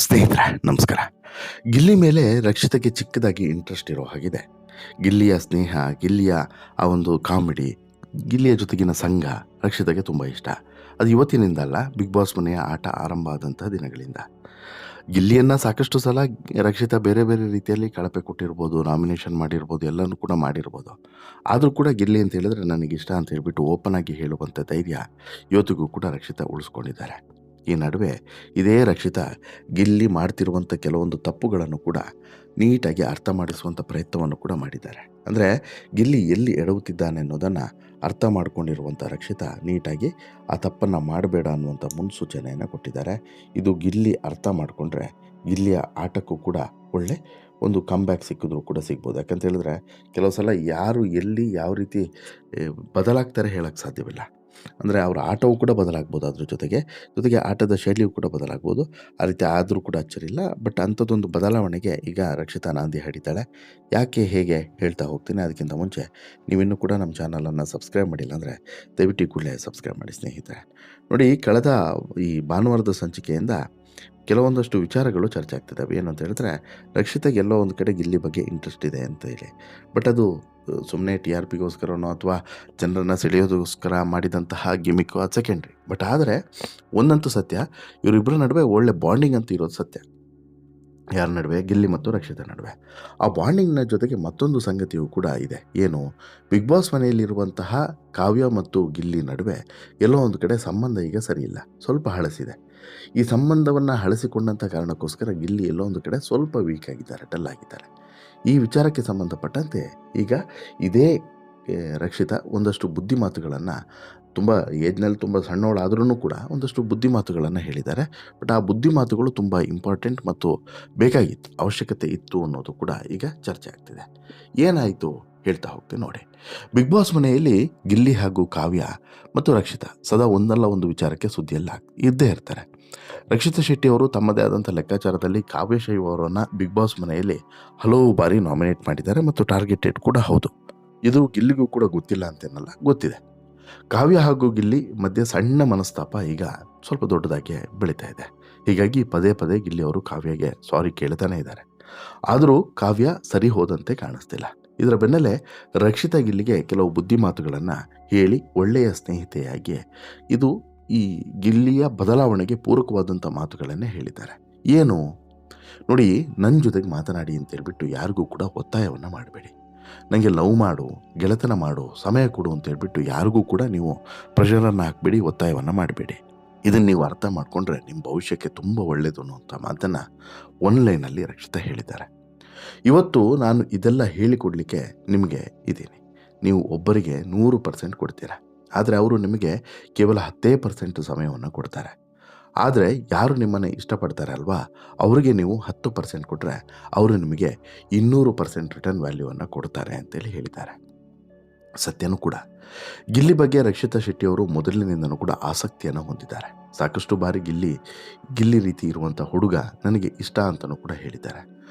ಸ್ನೇಹಿತರೆ ನಮಸ್ಕಾರ. ಗಿಲ್ಲಿ ಮೇಲೆ ರಕ್ಷಿತಗೆ ಚಿಕ್ಕದಾಗಿ ಇಂಟ್ರೆಸ್ಟ್ ಇರೋ ಹಾಗಿದೆ. ಗಿಲ್ಲಿಯ ಸ್ನೇಹ, ಗಿಲ್ಲಿಯ ಆ ಒಂದು ಕಾಮಿಡಿ, ಗಿಲ್ಲಿಯ ಜೊತೆಗಿನ ಸಂಗ ರಕ್ಷಿತಗೆ ತುಂಬ ಇಷ್ಟ. ಅದು ಇವತ್ತಿನಿಂದ ಅಲ್ಲ, ಬಿಗ್ ಬಾಸ್ ಮನೆಯ ಆಟ ಆರಂಭ ಆದಂತಹ ದಿನಗಳಿಂದ. ಗಿಲ್ಲಿಯನ್ನು ಸಾಕಷ್ಟು ಸಲ ರಕ್ಷಿತ ಬೇರೆ ಬೇರೆ ರೀತಿಯಲ್ಲಿ ಕಳಪೆ ಕೊಟ್ಟಿರ್ಬೋದು, ನಾಮಿನೇಷನ್ ಮಾಡಿರ್ಬೋದು, ಎಲ್ಲನೂ ಕೂಡ ಮಾಡಿರ್ಬೋದು. ಆದರೂ ಕೂಡ ಗಿಲ್ಲಿ ಅಂತ ಹೇಳಿದ್ರೆ ನನಗಿಷ್ಟ ಅಂತ ಹೇಳ್ಬಿಟ್ಟು ಓಪನ್ ಆಗಿ ಹೇಳುವಂಥ ಧೈರ್ಯ ಇವತ್ತಿಗೂ ಕೂಡ ರಕ್ಷಿತ ಉಳಿಸ್ಕೊಂಡಿದ್ದಾರೆ. ಈ ನಡುವೆ ಇದೇ ರಕ್ಷಿತ ಗಿಲ್ಲಿ ಮಾಡ್ತಿರುವಂಥ ಕೆಲವೊಂದು ತಪ್ಪುಗಳನ್ನು ಕೂಡ ನೀಟಾಗಿ ಅರ್ಥ ಮಾಡಿಸುವಂಥ ಪ್ರಯತ್ನವನ್ನು ಕೂಡ ಮಾಡಿದ್ದಾರೆ. ಅಂದರೆ ಗಿಲ್ಲಿ ಎಲ್ಲಿ ಎಡವುತ್ತಿದ್ದಾನೆ ಅನ್ನೋದನ್ನು ಅರ್ಥ ಮಾಡ್ಕೊಂಡಿರುವಂಥ ರಕ್ಷಿತ ನೀಟಾಗಿ ಆ ತಪ್ಪನ್ನು ಮಾಡಬೇಡ ಅನ್ನುವಂಥ ಮುನ್ಸೂಚನೆಯನ್ನು ಕೊಟ್ಟಿದ್ದಾರೆ. ಇದು ಗಿಲ್ಲಿ ಅರ್ಥ ಮಾಡಿಕೊಂಡ್ರೆ ಗಿಲ್ಲಿಯ ಆಟಕ್ಕೂ ಕೂಡ ಒಳ್ಳೆ ಒಂದು ಕಮ್ಬ್ಯಾಕ್ ಸಿಕ್ಕಿದ್ರೂ ಕೂಡ ಸಿಗ್ಬೋದು. ಯಾಕಂತ ಹೇಳಿದ್ರೆ ಕೆಲವು ಸಲ ಯಾರು ಎಲ್ಲಿ ಯಾವ ರೀತಿ ಬದಲಾಗ್ತಾರೆ ಹೇಳೋಕ್ಕೆ ಸಾಧ್ಯವಿಲ್ಲ. ಅಂದರೆ ಅವರ ಆಟವೂ ಕೂಡ ಬದಲಾಗ್ಬೋದು, ಅದ್ರ ಜೊತೆಗೆ ಆಟದ ಶೈಲಿಯೂ ಕೂಡ ಬದಲಾಗ್ಬೋದು. ಆ ರೀತಿ ಆದರೂ ಕೂಡ ಅಚ್ಚರಿಲ್ಲ. ಬಟ್ ಅಂಥದ್ದೊಂದು ಬದಲಾವಣೆಗೆ ಈಗ ರಕ್ಷಿತಾ ನಾಂದಿ ಹಾಡಿದ್ದಾಳೆ. ಯಾಕೆ ಹೇಗೆ ಹೇಳ್ತಾ ಹೋಗ್ತೀನಿ. ಅದಕ್ಕಿಂತ ಮುಂಚೆ ನೀವಿನ್ನೂ ಕೂಡ ನಮ್ಮ ಚಾನಲನ್ನು ಸಬ್ಸ್ಕ್ರೈಬ್ ಮಾಡಿಲ್ಲ ಅಂದರೆ ದಯವಿಟ್ಟು ಈ ಕೂಡಲೇ ಸಬ್ಸ್ಕ್ರೈಬ್ ಮಾಡಿ ಸ್ನೇಹಿತರೆ. ನೋಡಿ, ಕಳೆದ ಈ ಭಾನುವಾರದ ಸಂಚಿಕೆಯಿಂದ ಕೆಲವೊಂದಷ್ಟು ವಿಚಾರಗಳು ಚರ್ಚೆ ಆಗ್ತಿದ್ದಾವೆ. ಏನು ಅಂತ ಹೇಳಿದ್ರೆ, ರಕ್ಷಿತಾಗೆ ಎಲ್ಲೋ ಒಂದು ಕಡೆ ಗಿಲ್ಲಿ ಬಗ್ಗೆ ಇಂಟ್ರೆಸ್ಟ್ ಇದೆ ಅಂತ ಹೇಳಿ. ಬಟ್ ಅದು ಸುಮ್ಮನೆ ಟಿ ಆರ್ ಪಿಗೋಸ್ಕರನೋ ಅಥವಾ ಜನರನ್ನು ಸೆಳೆಯೋದಕ್ಕೋಸ್ಕರ ಮಾಡಿದಂತಹ ಗಿಮಿಕ್ಕು, ಅದು ಸೆಕೆಂಡ್ರಿ. ಬಟ್ ಆದರೆ ಒಂದಂತೂ ಸತ್ಯ, ಇವರಿಬ್ಬರ ನಡುವೆ ಒಳ್ಳೆ ಬಾಂಡಿಂಗ್ ಅಂತ ಇರೋದು ಸತ್ಯ. ಯಾರ ನಡುವೆ? ಗಿಲ್ಲಿ ಮತ್ತು ರಕ್ಷಿತಾ ನಡುವೆ. ಆ ಬಾಂಡಿಂಗ್ನ ಜೊತೆಗೆ ಮತ್ತೊಂದು ಸಂಗತಿಯೂ ಕೂಡ ಇದೆ. ಏನು? ಬಿಗ್ ಬಾಸ್ ಮನೆಯಲ್ಲಿರುವಂತಹ ಕಾವ್ಯ ಮತ್ತು ಗಿಲ್ಲಿ ನಡುವೆ ಎಲ್ಲೋ ಒಂದು ಕಡೆ ಸಂಬಂಧ ಈಗ ಸರಿಯಿಲ್ಲ, ಸ್ವಲ್ಪ ಹಳಸಿದೆ. ಈ ಸಂಬಂಧವನ್ನು ಹಳಸಿಕೊಂಡಂಥ ಕಾರಣಕ್ಕೋಸ್ಕರ ಗಿಲ್ಲಿ ಎಲ್ಲೋ ಒಂದು ಕಡೆ ಸ್ವಲ್ಪ ವೀಕ್ ಆಗಿದ್ದಾರೆ, ಡಲ್ ಆಗಿದ್ದಾರೆ. ಈ ವಿಚಾರಕ್ಕೆ ಸಂಬಂಧಪಟ್ಟಂತೆ ಈಗ ಇದೇ ರಕ್ಷಿತಾ ಒಂದಷ್ಟು ಬುದ್ಧಿ ಮಾತುಗಳನ್ನು, ತುಂಬ ಏಜ್ನಲ್ಲಿ ತುಂಬ ಸಣ್ಣವಳಾದ್ರೂ ಕೂಡ ಒಂದಷ್ಟು ಬುದ್ಧಿ ಮಾತುಗಳನ್ನು ಹೇಳಿದ್ದಾರೆ. ಬಟ್ ಆ ಬುದ್ಧಿ ಮಾತುಗಳು ತುಂಬ ಇಂಪಾರ್ಟೆಂಟ್ ಮತ್ತು ಬೇಕಾಗಿತ್ತು, ಅವಶ್ಯಕತೆ ಇತ್ತು ಅನ್ನೋದು ಕೂಡ ಈಗ ಚರ್ಚೆ ಆಗ್ತಿದೆ. ಏನಾಯಿತು ಹೇಳ್ತಾ ಹೋಗ್ತೀನಿ ನೋಡಿ. ಬಿಗ್ ಬಾಸ್ ಮನೆಯಲ್ಲಿ ಗಿಲ್ಲಿ ಹಾಗೂ ಕಾವ್ಯ ಮತ್ತು ರಕ್ಷಿತಾ ಸದಾ ಒಂದಲ್ಲ ಒಂದು ವಿಚಾರಕ್ಕೆ ಸುದ್ದಿಯಲ್ಲ ಇದ್ದೇ ಇರ್ತಾರೆ. ರಕ್ಷಿತಾ ಶೆಟ್ಟಿ ಅವರು ತಮ್ಮದೇ ಆದಂಥ ಲೆಕ್ಕಾಚಾರದಲ್ಲಿ ಕಾವ್ಯ ಶೈವ ಅವರನ್ನು ಬಿಗ್ ಬಾಸ್ ಮನೆಯಲ್ಲಿ ಹಲವು ಬಾರಿ ನಾಮಿನೇಟ್ ಮಾಡಿದ್ದಾರೆ ಮತ್ತು ಟಾರ್ಗೆಟೆಡ್ ಕೂಡ ಹೌದು. ಇದು ಗಿಲ್ಲಿಗೂ ಕೂಡ ಗೊತ್ತಿಲ್ಲ ಅಂತೇನಲ್ಲ, ಗೊತ್ತಿದೆ. ಕಾವ್ಯ ಹಾಗೂ ಗಿಲ್ಲಿ ಮಧ್ಯೆ ಸಣ್ಣ ಮನಸ್ತಾಪ ಈಗ ಸ್ವಲ್ಪ ದೊಡ್ಡದಾಗಿ ಬೆಳೀತಾ ಇದೆ. ಹೀಗಾಗಿ ಪದೇ ಪದೇ ಗಿಲ್ಲಿ ಅವರು ಕಾವ್ಯಗೆ ಸಾರಿ ಕೇಳ್ತಾನೆ ಇದ್ದಾರೆ. ಆದರೂ ಕಾವ್ಯ ಸರಿ ಹೋದಂತೆ ಕಾಣಿಸ್ತಿಲ್ಲ. ಇದರ ಬೆನ್ನಲ್ಲೇ ರಕ್ಷಿತಾ ಗಿಲ್ಲಿಗೆ ಕೆಲವು ಬುದ್ಧಿ ಮಾತುಗಳನ್ನು ಹೇಳಿ ಒಳ್ಳೆಯ ಸ್ನೇಹಿತೆಯಾಗಿ ಇದು ಈ ಗಿಲ್ಲಿಯ ಬದಲಾವಣೆಗೆ ಪೂರಕವಾದಂಥ ಮಾತುಗಳನ್ನೇ ಹೇಳಿದ್ದಾರೆ. ಏನು ನೋಡಿ, ನನ್ನ ಜೊತೆಗೆ ಮಾತನಾಡಿ ಅಂತೇಳ್ಬಿಟ್ಟು ಯಾರಿಗೂ ಕೂಡ ಒತ್ತಾಯವನ್ನು ಮಾಡಬೇಡಿ. ನನಗೆ ಲವ್ ಮಾಡು, ಗೆಳೆತನ ಮಾಡು, ಸಮಯ ಕೊಡು ಅಂತೇಳ್ಬಿಟ್ಟು ಯಾರಿಗೂ ಕೂಡ ನೀವು ಪ್ರೆಷರನ್ನು ಹಾಕಬೇಡಿ, ಒತ್ತಾಯವನ್ನು ಮಾಡಬೇಡಿ. ಇದನ್ನು ನೀವು ಅರ್ಥ ಮಾಡಿಕೊಂಡ್ರೆ ನಿಮ್ಮ ಭವಿಷ್ಯಕ್ಕೆ ತುಂಬ ಒಳ್ಳೆಯದು ಅನ್ನುವಂಥ ಮಾತನ್ನು ಒನ್ಲೈನಲ್ಲಿ ರಕ್ಷಿತಾ ಹೇಳಿದ್ದಾರೆ. ಇವತ್ತು ನಾನು ಇದೆಲ್ಲ ಹೇಳಿಕೊಡಲಿಕ್ಕೆ ನಿಮಗೆ ಇದ್ದೀನಿ. ನೀವು ಒಬ್ಬರಿಗೆ 100% ಕೊಡ್ತೀರಾ, ಆದರೆ ಅವರು ನಿಮಗೆ ಕೇವಲ 10% ಸಮಯವನ್ನು ಕೊಡ್ತಾರೆ. ಆದರೆ ಯಾರು ನಿಮ್ಮನ್ನು ಇಷ್ಟಪಡ್ತಾರೆ ಅಲ್ವಾ, ಅವರಿಗೆ ನೀವು 10% ಕೊಟ್ಟರೆ ಅವರು ನಿಮಗೆ 200% ರಿಟರ್ನ್ ವ್ಯಾಲ್ಯೂವನ್ನು ಕೊಡ್ತಾರೆ ಅಂತೇಳಿ ಹೇಳಿದ್ದಾರೆ. ಸತ್ಯನೂ ಕೂಡ. ಗಿಲ್ಲಿ ಬಗ್ಗೆ ರಕ್ಷಿತಾ ಶೆಟ್ಟಿ ಅವರು ಮೊದಲಿನಿಂದನೂ ಕೂಡ ಆಸಕ್ತಿಯನ್ನು ಹೊಂದಿದ್ದಾರೆ. ಸಾಕಷ್ಟು ಬಾರಿ ಗಿಲ್ಲಿ ರೀತಿ ಇರುವಂಥ ಹುಡುಗ ನನಗೆ ಇಷ್ಟ ಅಂತಲೂ ಕೂಡ ಹೇಳಿದ್ದಾರೆ.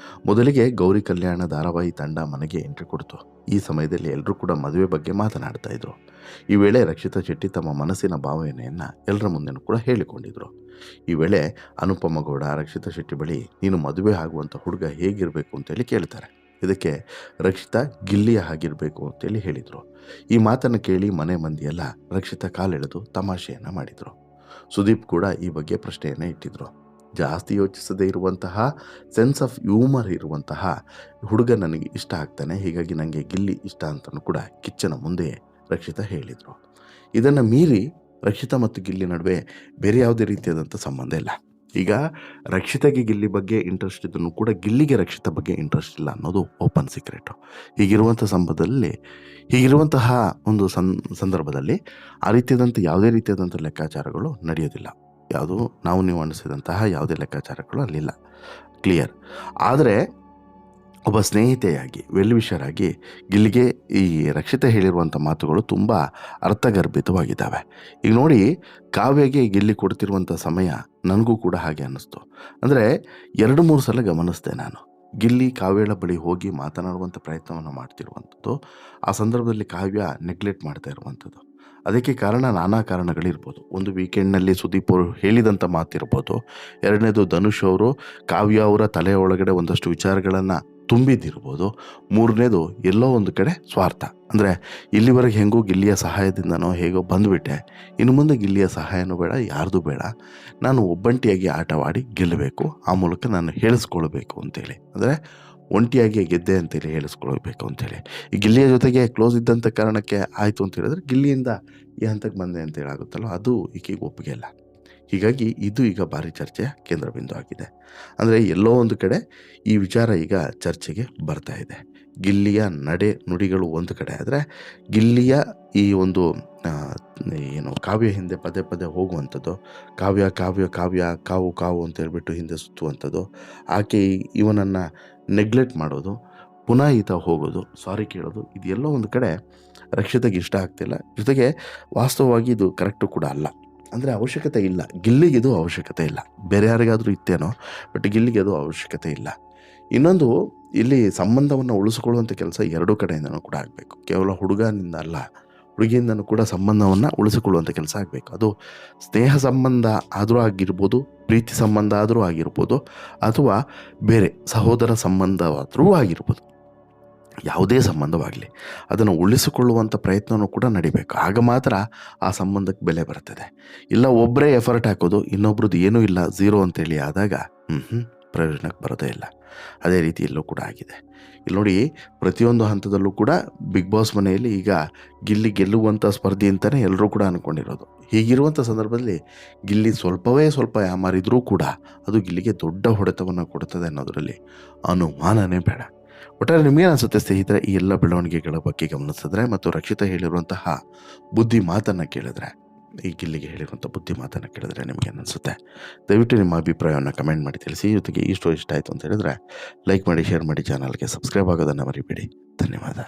ಮೊದಲಿಗೆ ಗೌರಿ ಕಲ್ಯಾಣ ಧಾರಾವಾಹಿ ತಂಡ ಮನೆಗೆ ಎಂಟ್ರಿ ಕೊಡ್ತು. ಈ ಸಮಯದಲ್ಲಿ ಎಲ್ಲರೂ ಕೂಡ ಮದುವೆ ಬಗ್ಗೆ ಮಾತನಾಡ್ತಾ ಇದ್ರು. ಈ ವೇಳೆ ರಕ್ಷಿತಾ ಶೆಟ್ಟಿ ತಮ್ಮ ಮನಸ್ಸಿನ ಭಾವನೆಯನ್ನು ಎಲ್ಲರ ಮುಂದೆನೂ ಕೂಡ ಹೇಳಿಕೊಂಡಿದ್ರು. ಈ ವೇಳೆ ಅನುಪಮ ಗೌಡ ರಕ್ಷಿತಾ ಶೆಟ್ಟಿ ಬಳಿ ನೀನು ಮದುವೆ ಆಗುವಂಥ ಹುಡುಗ ಹೇಗಿರಬೇಕು ಅಂತೇಳಿ ಕೇಳ್ತಾರೆ. ಇದಕ್ಕೆ ರಕ್ಷಿತಾ ಗಿಲ್ಲಿಯ ಹಾಗಿರಬೇಕು ಅಂತೇಳಿ ಹೇಳಿದರು. ಈ ಮಾತನ್ನು ಕೇಳಿ ಮನೆ ಮಂದಿಯೆಲ್ಲ ರಕ್ಷಿತಾ ಕಾಲೆಳೆದು ತಮಾಷೆಯನ್ನು ಮಾಡಿದರು. ಸುದೀಪ್ ಕೂಡ ಈ ಬಗ್ಗೆ ಪ್ರಶ್ನೆಯನ್ನು ಇಟ್ಟಿದ್ರು. ಜಾಸ್ತಿ ಯೋಚಿಸದೇ ಇರುವಂತಹ ಸೆನ್ಸ್ ಆಫ್ ಹ್ಯೂಮರ್ ಇರುವಂತಹ ಹುಡುಗ ನನಗೆ ಇಷ್ಟ ಆಗ್ತಾನೆ, ಹೀಗಾಗಿ ನನಗೆ ಗಿಲ್ಲಿ ಇಷ್ಟ ಅಂತಲೂ ಕೂಡ ಕಿಚ್ಚನ ಮುಂದೆ ರಕ್ಷಿತಾ ಹೇಳಿದರು. ಇದನ್ನು ಮೀರಿ ರಕ್ಷಿತಾ ಮತ್ತು ಗಿಲ್ಲಿ ನಡುವೆ ಬೇರೆ ಯಾವುದೇ ರೀತಿಯಾದಂಥ ಸಂಬಂಧ ಇಲ್ಲ. ಈಗ ರಕ್ಷಿತಾಗೆ ಗಿಲ್ಲಿ ಬಗ್ಗೆ ಇಂಟ್ರೆಸ್ಟ್ ಇದ್ರೂ ಕೂಡ ಗಿಲ್ಲಿಗೆ ರಕ್ಷಿತಾ ಬಗ್ಗೆ ಇಂಟ್ರೆಸ್ಟ್ ಇಲ್ಲ ಅನ್ನೋದು ಓಪನ್ ಸೀಕ್ರೆಟು. ಹೀಗಿರುವಂತಹ ಒಂದು ಸಂದರ್ಭದಲ್ಲಿ ಆ ರೀತಿಯಾದಂಥ ಯಾವುದೇ ರೀತಿಯಾದಂಥ ಲೆಕ್ಕಾಚಾರಗಳು ನಡೆಯೋದಿಲ್ಲ. ಯಾವುದು ನಾವು ನೀವು ಅನಿಸಿದಂತಹ ಯಾವುದೇ ಲೆಕ್ಕಾಚಾರಗಳು ಅಲ್ಲಿಲ್ಲ, ಕ್ಲಿಯರ್. ಆದರೆ ಒಬ್ಬ ಸ್ನೇಹಿತೆಯಾಗಿ, ವೆಲ್ ವಿಷರಾಗಿ ಗಿಲ್ಲಿಗೆ ಈ ರಕ್ಷಿತಾ ಹೇಳಿರುವಂಥ ಮಾತುಗಳು ತುಂಬ ಅರ್ಥಗರ್ಭಿತವಾಗಿದ್ದಾವೆ. ಈಗ ನೋಡಿ, ಕಾವ್ಯಗೆ ಗಿಲ್ಲಿ ಕೊಡ್ತಿರುವಂಥ ಸಮಯ ನನಗೂ ಕೂಡ ಹಾಗೆ ಅನ್ನಿಸ್ತು. ಅಂದರೆ 2-3 ಸಲ ಗಮನಿಸಿದೆ ನಾನು. ಗಿಲ್ಲಿ ಕಾವ್ಯಳ ಬಳಿ ಹೋಗಿ ಮಾತನಾಡುವಂಥ ಪ್ರಯತ್ನವನ್ನು ಮಾಡ್ತಿರುವಂಥದ್ದು, ಆ ಸಂದರ್ಭದಲ್ಲಿ ಕಾವ್ಯ ನೆಗ್ಲೆಕ್ಟ್ ಮಾಡ್ತಾ ಇರುವಂಥದ್ದು. ಅದಕ್ಕೆ ಕಾರಣ ನಾನಾ ಕಾರಣಗಳಿರ್ಬೋದು. ಒಂದು ವೀಕೆಂಡ್‌ನಲ್ಲಿ ಸುದೀಪ್ ಅವರು ಹೇಳಿದಂಥ ಮಾತಿರ್ಬೋದು. ಎರಡನೇದು ಧನುಷ್ ಅವರು ಕಾವ್ಯ ಅವರ ತಲೆ ಒಳಗಡೆ ಒಂದಷ್ಟು ವಿಚಾರಗಳನ್ನು ತುಂಬಿದ್ದಿರ್ಬೋದು. ಮೂರನೇದು ಎಲ್ಲೋ ಒಂದು ಕಡೆ ಸ್ವಾರ್ಥ. ಅಂದರೆ ಇಲ್ಲಿವರೆಗೆ ಹೆಂಗೋ ಗಿಲ್ಲಿಯ ಸಹಾಯದಿಂದನೋ ಹೇಗೋ ಬಂದುಬಿಟ್ಟೆ, ಇನ್ನು ಮುಂದೆ ಗಿಲ್ಲಿಯ ಸಹಾಯನೂ ಬೇಡ, ಯಾರ್ದು ಬೇಡ, ನಾನು ಒಬ್ಬಂಟಿಯಾಗಿ ಆಟವಾಡಿ ಗೆಲ್ಲಬೇಕು, ಆ ಮೂಲಕ ನಾನು ಹೇಳಿಸ್ಕೊಳ್ಬೇಕು ಅಂತೇಳಿ. ಅಂದರೆ ಒಂಟಿಯಾಗಿ ಗೆದ್ದೆ ಅಂತೇಳಿ ಹೇಳಿಸ್ಕೊಳ್ಬೇಕು ಅಂತೇಳಿ. ಈ ಗಿಲ್ಲಿಯ ಜೊತೆಗೆ ಕ್ಲೋಸ್ ಇದ್ದಂಥ ಕಾರಣಕ್ಕೆ ಆಯಿತು ಅಂತ ಹೇಳಿದ್ರೆ ಗಿಲ್ಲಿಯಿಂದ ಈ ಹಂತಕ್ಕೆ ಬಂದೆ ಅಂತೇಳಿ ಆಗುತ್ತಲ್ಲ, ಅದು ಈಕೆಗೆ ಒಪ್ಪಿಗೆ ಇಲ್ಲ. ಹೀಗಾಗಿ ಇದು ಈಗ ಭಾರಿ ಚರ್ಚೆಯ ಕೇಂದ್ರ ಬಿಂದು ಆಗಿದೆ. ಅಂದರೆ ಎಲ್ಲೋ ಒಂದು ಕಡೆ ಈ ವಿಚಾರ ಈಗ ಚರ್ಚೆಗೆ ಬರ್ತಾ ಇದೆ. ಗಿಲ್ಲಿಯ ನಡೆ ನುಡಿಗಳು ಒಂದು ಕಡೆ ಆದರೆ, ಗಿಲ್ಲಿಯ ಈ ಒಂದು ಏನು ಕಾವ್ಯ ಹಿಂದೆ ಪದೇ ಪದೇ ಹೋಗುವಂಥದ್ದು, ಕಾವ್ಯ ಕಾವ್ಯ ಕಾವ್ಯ ಕಾವು ಕಾವು ಅಂತ ಹೇಳ್ಬಿಟ್ಟು ಹಿಂದೆ ಸುತ್ತುವಂಥದ್ದು, ಆಕೆ ಇವನನ್ನು ನೆಗ್ಲೆಕ್ಟ್ ಮಾಡೋದು, ಪುನಃ ಈತ ಹೋಗೋದು, ಸಾರಿ ಕೇಳೋದು, ಇದು ಎಲ್ಲೋ ಒಂದು ಕಡೆ ರಕ್ಷಿತೆಗೆ ಇಷ್ಟ ಆಗ್ತಿಲ್ಲ. ಜೊತೆಗೆ ವಾಸ್ತವವಾಗಿ ಇದು ಕರೆಕ್ಟು ಕೂಡ ಅಲ್ಲ. ಅಂದರೆ ಅವಶ್ಯಕತೆ ಇಲ್ಲ, ಗಿಲ್ಲಿಗೆ ಇದು ಅವಶ್ಯಕತೆ ಇಲ್ಲ. ಬೇರೆ ಯಾರಿಗಾದರೂ ಇತ್ತೇನೋ, ಬಟ್ ಗಿಲ್ಲಿಗೆ ಅದು ಅವಶ್ಯಕತೆ ಇಲ್ಲ. ಇನ್ನೊಂದು, ಇಲ್ಲಿ ಸಂಬಂಧವನ್ನು ಉಳಿಸ್ಕೊಳ್ಳುವಂಥ ಕೆಲಸ ಎರಡೂ ಕಡೆಯಿಂದನೂ ಕೂಡ ಆಗಬೇಕು. ಕೇವಲ ಹುಡುಗನಿಂದ ಅಲ್ಲ, ಹುಡುಗಿಯಿಂದನೂ ಕೂಡ ಸಂಬಂಧವನ್ನು ಉಳಿಸಿಕೊಳ್ಳುವಂಥ ಕೆಲಸ ಆಗಬೇಕು. ಅದು ಸ್ನೇಹ ಸಂಬಂಧ ಆದರೂ ಆಗಿರ್ಬೋದು, ಪ್ರೀತಿ ಸಂಬಂಧ ಆದರೂ ಆಗಿರ್ಬೋದು, ಅಥವಾ ಬೇರೆ ಸಹೋದರ ಸಂಬಂಧವಾದರೂ ಆಗಿರ್ಬೋದು. ಯಾವುದೇ ಸಂಬಂಧವಾಗಲಿ ಅದನ್ನು ಉಳಿಸಿಕೊಳ್ಳುವಂಥ ಪ್ರಯತ್ನವೂ ಕೂಡ ನಡಿಬೇಕು. ಆಗ ಮಾತ್ರ ಆ ಸಂಬಂಧಕ್ಕೆ ಬೆಲೆ ಬರ್ತದೆ. ಇಲ್ಲ ಒಬ್ಬರೇ ಎಫರ್ಟ್ ಹಾಕೋದು, ಇನ್ನೊಬ್ರದ್ದು ಏನೂ ಇಲ್ಲ, ಝೀರೋ ಅಂತೇಳಿ ಆದಾಗ ಪ್ರಯೋಜನಕ್ಕೆ ಬರೋದೇ ಇಲ್ಲ. ಅದೇ ರೀತಿ ಇಲ್ಲೂ ಕೂಡ ಆಗಿದೆ. ಇಲ್ಲಿ ನೋಡಿ, ಪ್ರತಿಯೊಂದು ಹಂತದಲ್ಲೂ ಕೂಡ ಬಿಗ್ ಬಾಸ್ ಮನೆಯಲ್ಲಿ ಈಗ ಗಿಲ್ಲಿ ಗೆಲ್ಲುವಂಥ ಸ್ಪರ್ಧಿ ಅಂತಲೇ ಎಲ್ಲರೂ ಕೂಡ ಅಂದ್ಕೊಂಡಿರೋದು. ಹೀಗಿರುವಂಥ ಸಂದರ್ಭದಲ್ಲಿ ಗಿಲ್ಲಿ ಸ್ವಲ್ಪವೇ ಸ್ವಲ್ಪ ಯಾಮಾರಿದ್ರೂ ಕೂಡ ಅದು ಗಿಲ್ಲಿಗೆ ದೊಡ್ಡ ಹೊಡೆತವನ್ನು ಕೊಡುತ್ತದೆ ಅನ್ನೋದರಲ್ಲಿ ಅನುಮಾನನೇ ಬೇಡ. ಒಟ್ಟಾರೆ ನಿಮಗೇನು ಅನಿಸುತ್ತೆ ಸ್ನೇಹಿತರೆ, ಈ ಎಲ್ಲ ಬೆಳವಣಿಗೆಗಳ ಬಗ್ಗೆ ಗಮನಿಸಿದ್ರೆ ಮತ್ತು ರಕ್ಷಿತಾ ಹೇಳಿರುವಂತಹ ಬುದ್ಧಿ ಮಾತನ್ನು ಕೇಳಿದ್ರೆ, ಈ ಗಿಲ್ಲಿಗೆ ಹೇಳಿರುವಂಥ ಬುದ್ಧಿ ಮಾತನ್ನು ಕೇಳಿದ್ರೆ ನಿಮಗೇನು ಅನಿಸುತ್ತೆ? ದಯವಿಟ್ಟು ನಿಮ್ಮ ಅಭಿಪ್ರಾಯವನ್ನು ಕಮೆಂಟ್ ಮಾಡಿ ತಿಳಿಸಿ. ಜೊತೆಗೆ ಈ ಸ್ಟೋರಿ ಇಷ್ಟ ಆಯಿತು ಅಂತ ಹೇಳಿದ್ರೆ ಲೈಕ್ ಮಾಡಿ, ಶೇರ್ ಮಾಡಿ, ಚಾನಲ್ಗೆ ಸಬ್ಸ್ಕ್ರೈಬ್ ಆಗೋದನ್ನು ಮರಿಬೇಡಿ. ಧನ್ಯವಾದ.